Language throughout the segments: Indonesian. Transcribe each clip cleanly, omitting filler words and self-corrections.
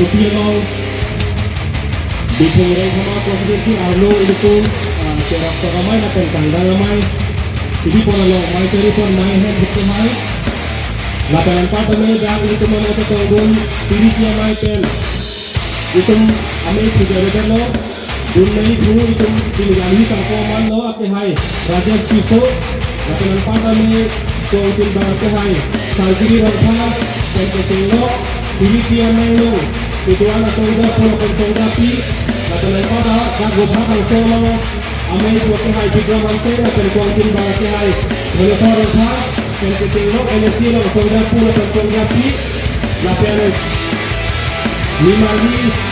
Kupilong Dipungray sama konstitusi Arlo itu pun Serap ramai natin tanggal ramai Hindi po na long may telepon may head buku may Lapanan pa may dahil ito mga katunggun Hindi siya may pen Itong amay pagkaritan lo Doon na ito itong pinigali sa koman lo at hay Rajas Piso Lapanan pa may So itin ba at hay Salgiri Rangha Sentesing lo Hindi siya may lo Ito ang natungga po na pagtunggapi Lapanan pa na Nagubha ang solo Amay po at hay Biglang Mante na pinagwangkin ba at hay Monitor Rangha Sentesing lo NSC lo Natungga po na pagtunggapi Lapanan Limagi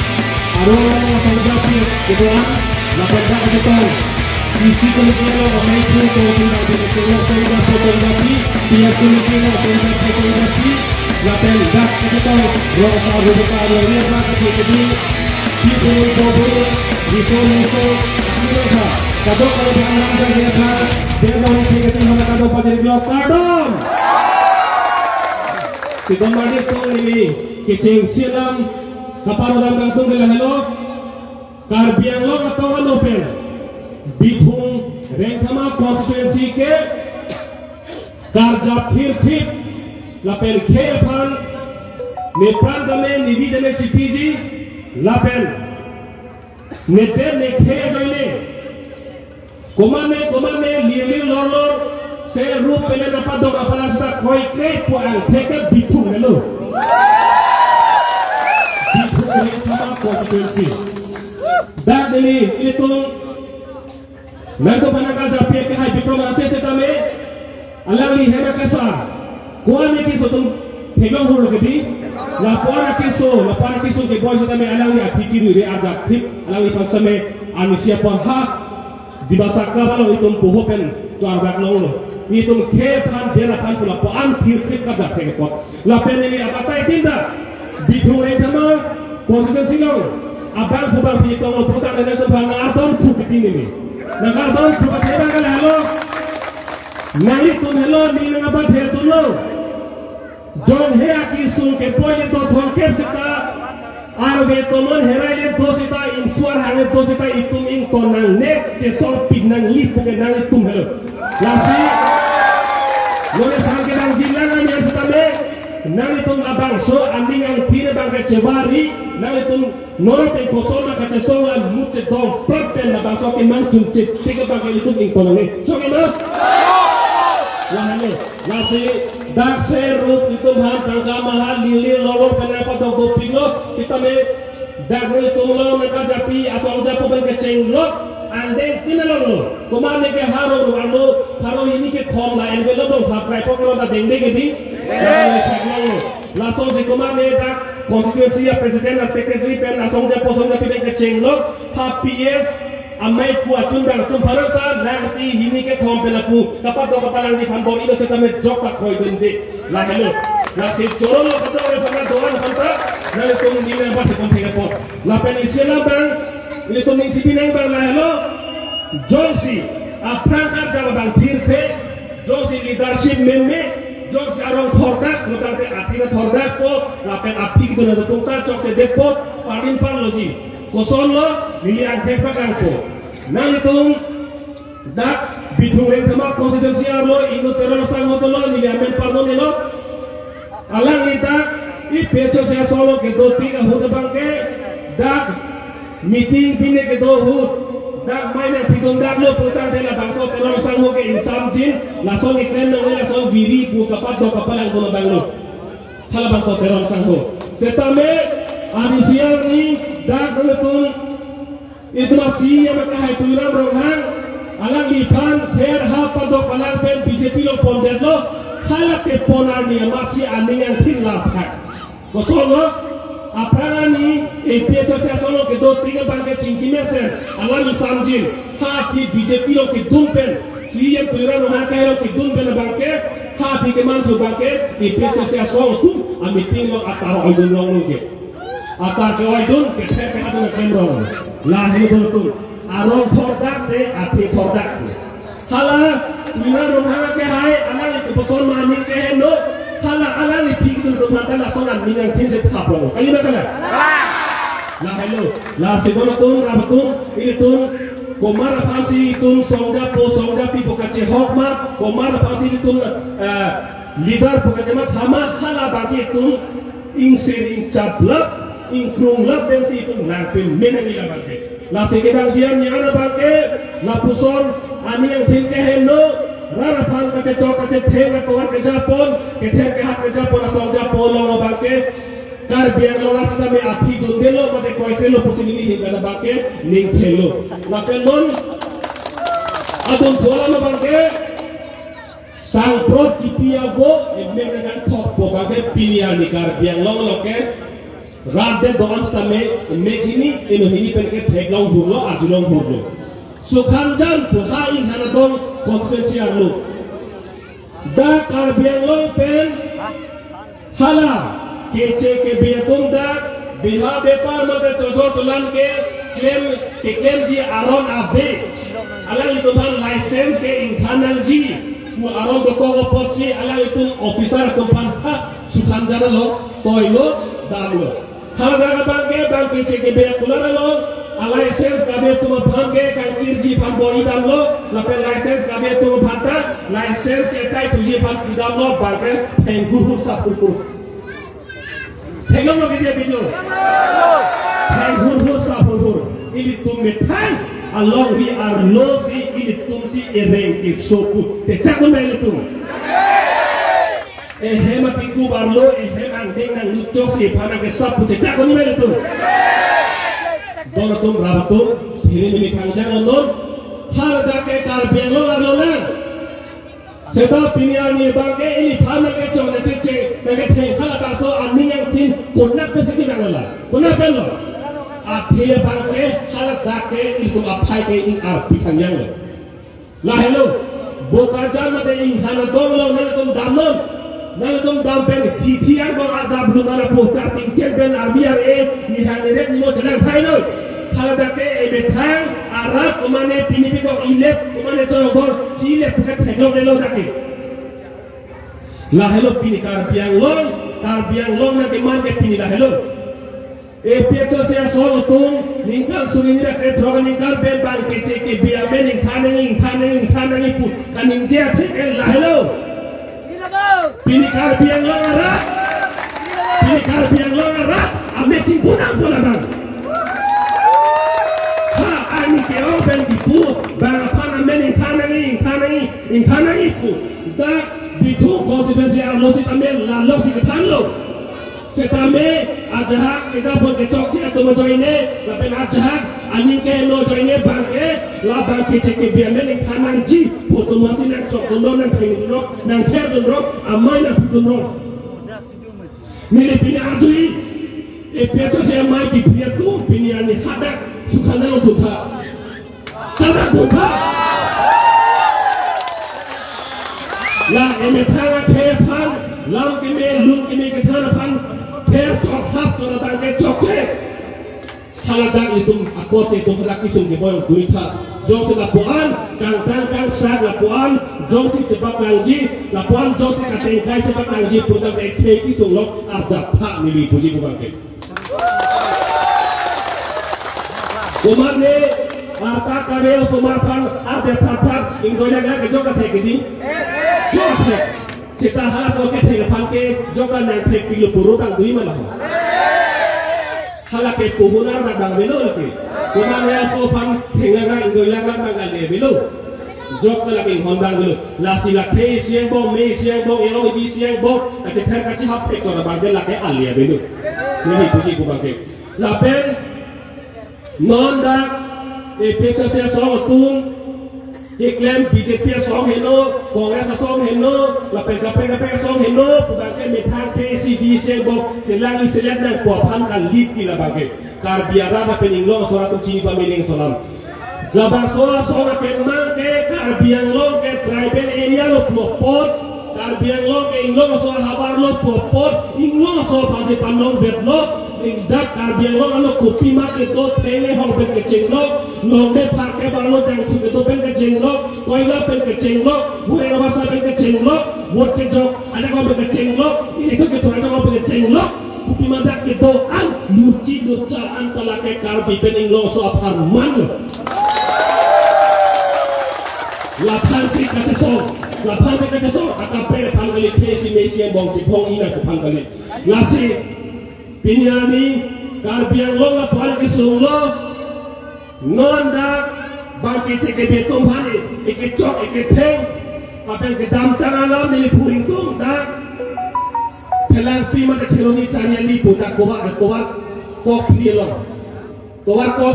Arong fotografi ito ang napagda ito isi kumikino may puto pinagpinagpinag sa fotografi piyag kumikino fotografi lapen dak ito rosa rubukado lirna kasi people bobo dito ito kado kalau dianggap dari apa dia mau dikatakan mana kado pada blok pardon kita mandi tu ini kecing silam Kaparodan kantong nila hello Karbiang lo katawan open Bithung Rengkama constituency ke Karja Phir Lapen Khepan Nepran dame Nivi dame Chipiji Lapen Neter ne khe joine Komane Lilir lor Se rup pene napadok apalasta koi kre puang Theke Bithung hello konstitusi. Dan ini itu mereka panangkan sampai ke hai diplomasi setame alang li hema kasa kuan ni kiso tum pegang hulu kedi lapuan kiso ke boy setame alang li apiji ni ada tip alang li pasame anusia pahak di bahasa kabalo itu pohopen tuarbak lo itu kepan dela pan pula pan pir kada pekot lapen ini apa tinda biture sama konstitusi lo, abang bubar punya tolong putar dan itu bang Ardon kubit ini, nang Ardon kubit ini bang kalau nali tun hello ni nang apa dia tun lo, John he aki sun ke poin itu tuan kep kita, arbe tomon herai le dos kita insuar hangat dos kita itu ing tonang nek kesol pinang i puke nang itu hello, lasi, lo le sang kedang jilang yang setame. Nang itong abang so anding ang pina bang kacewari nang itong norote kosol na kacesol ang mute dong perten na bang so kimang chunchit tiga bang itong ingkonang so kimang lahane nasi dakse rup itong han tangka mahal lilir lorong penapa dogo pingo kita me dakno itong lo nakajapi atau japo bang kaceng lo andeng tinalong lo kumane ke haro haro ini ke thom la envelope dong thaprai pokok lo deng deng di langsung di komande dak konstitusi presiden dan sekretari pen langsung dia posong dia pilih kecing lo HPS amai kuatun dan sumparata nasi ini ke thom pelaku dapat do kapalang di pambor itu setame jok tak koi dende lah hello nasi coro lo kata oleh pada doan kanta nasi tung di mana pas kompeng pot lapen isilah bang ini tung isi pinang bang lah hello Johnsi aprangkat jabatan pirte Johnsi leadership meme Jok sarong thordak notante atina thordak po lapen api gitu na tungta chok se depo paling loji koson lo milian tepa kanko nang itung dak bidung yang sama konstitusi lo indo teror sang lo milian men pardon lo alang ita i peso se solo ke do tiga hut bangke dak meeting pine ke do hut dak mainan pitong dak lo putar de la bangko teror sang ke insam jin langsung iklan nang langsung biri ku kapat do kapalang ko banglo hala bangko teror sang ko setame adisial ni dak betul itu masih yang makai tulang rohang alang lipan fair ha pado palang pen BJP lo ponder lo hala ke ponar ni masih aning yang tinggal pak kosong lo apaan ni EPS solo ke do tiga bangke cingki meser alang samjin ha di BJP lo ke dumpen si yang tulang rohang kaya lo ke dumpen bangke ha di keman tu bangke EPS solo tu amiting lo ataro aidun lo ke atar ke aidun ke tepe adun kemrong lahir betul arong produk de api produk hala tulang rohang ke hai alang itu betul maning ke hendo hala alang itu pikir tu mata langsung aminang pinset kapong kayu nak La hello, la segona tun rabatun itun komara pasi itun songja pi bokache hokma komara pasi itun leader bokache mat hama hala bagi itun insir incaplap ingkrung lap bensi itun nangpin menangi la bagi la segedang jian nyana bagi la puson ani yang tingke hendo rara pan kate chok kate theng ko war ke japon ke theng ke hat ke japon songja polong bagi kar biar lo rasa me api dundelo mate koi pelo possibility hingga bake ning pelo na pelon adon thola na bake sang pro tipia go emeng dengan top bo bake pinia ni kar biar lo loke radde don stame megini eno hini penke pheglong hurlo ajulong hurlo sukhanjan puha ing hanadong konsepensiar lo da kar biar lo pen hala केचे के बेतुम दा बिहा बेपार मते चोजो तुलन के क्लेम जी आरोन आबे अलग तुमन लाइसेंस के इंखानल जी वो आरोन को पोसी अलग तुम ऑफिसर तुमन हा सुखान जरा लो तोइलो दामलो हर जगह बांग केचे के बेकुलर लो लाइसेंस का बे तुम भांगे कांगीर जी भां बोरी दामलो लपे लाइसेंस का बे तुम भाता लाइसेंस के टाइ तुझे भां दामलो बांगे तेंगुहु सापुरपुर Tengok lagi dia video. Hur sapur. Ini tumetan. Along we are lofi. Ini tumsi erengki sopu. Tecakun main itu. Hemat itu barlo. Anting nang lucu si panas ke sapu. Tecakun main itu. Donatum rabatum. Ini kangjang non. Harga ke karbian lo lalu. Setelah pilihan ini bangke ini pamer ke cuma kece, kece kalau kaso ani yang tin konak kesini janganlah, konak belum. Akhirnya bangke kalau dake itu apa ke ini api kanjang. Lah hello, bukan cuma ada insan dong lo nelatum dampen titian bang azab belum ada poster pincen ben abiar insan ini mau sedang final. Kalau dake betang Arab kemana pini itu ilep kemana coba cilep bukan teknolog lelo dake. Lah hello pini karbiang long na kemana pini lah hello. Piaco saya soal tung ningkal surinira droga ningkal ben bang kece ke biar ben ningkane ipu kaning dia tekel lah hello. Pini karbiang long Arab ame simpunang bola bang. Ini kau ben dipu, bagaimana men ingkana itu, dah ditu konsekuensi alosi tamen lalosi ketanlo, setame ajah kita pun kecok atau menjoine, tapi ajah aning ke no joine bangke, la bangke cek biar men ingkana ji, foto masih nak cok dulu nak tengok, nak share dulu, amai nak dulu. Nilai pini adui, peco saya mai di pia tu pini ani hadak. Sukana lo duka, tada duka. La emetara kepan, lam kime ketara pan, cok hap tora bangke cokre. Haladan itu akote itu laki sungguh boyong duita. Jom si lapuan, kang sag lapuan, jom si cepat langji, lapuan jom si katengkai cepat langji, putar dari teki sunglok arjap pak mili puji kubangke. Umarne harta kabel sumarpan ada tapat inggonya gak kejokan tegedi jokan kita harap oke tegapan ke jokan yang tek pilu purutang dui malah halak ke puhunar radang belo lagi umarne sopan hengaga inggonya gak mangale belo jok lagi hondang belo lasi laki siang bong elo ibi siang bong kacik kacik hap tek orang bangke laki alia belo ini puji kubangke lapen Nonda, PSC song tung, iklan BJP song heno, Kongres song heno, la PKP song heno, bukan metang KCD sebok, selang dan kuapan kan lead kila bagai, kar biara na peninglo suara tung cini pamiling solam. Labang soal soal kemang ke kar biang lo ke tribal area lo pot, kar biang lo ke inglo soal habar lo pot, inglo soal pasi panong bedlo. Indak karbiang lo alo kopi mak itu tene hong pen kecing lo nongde pakai ballo dan sudah tu pen kecing lo koila pen kecing lo bukan nama saya pen kecing lo buat kejok ada kau pen kecing lo ini tu kita ada kau pen kecing lo kupi mandak ke doan luci lucaan telake karbi pening lo so apar man lapan si kata so akape panggali pesi mesi yang bong jipong ina ke panggali lasi pinyani karbiang lo lapal ke sunglo nondak bangkit seke betung bani ike cok ike teng apel ke damtang alam nili puring tung dak pelang pi mata kironi tanya lipu dak kowak kok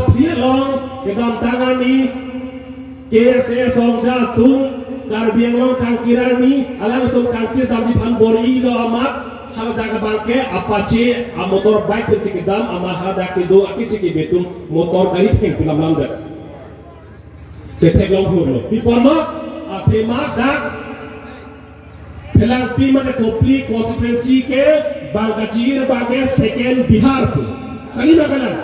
pilong ke damtangan ni kese song jatung karbiang long kangkiran ni alang itu kangkir sampai panbori do amat hal dak bangke apache a motor bike peti kedam ama hada kedo akisi ke betung motor dari peng pilam lamdat tetek long hurlo di porno ape dak pelang pi mata kopli konsekuensi ke bangkacir bangke second bihar tu kali bakalan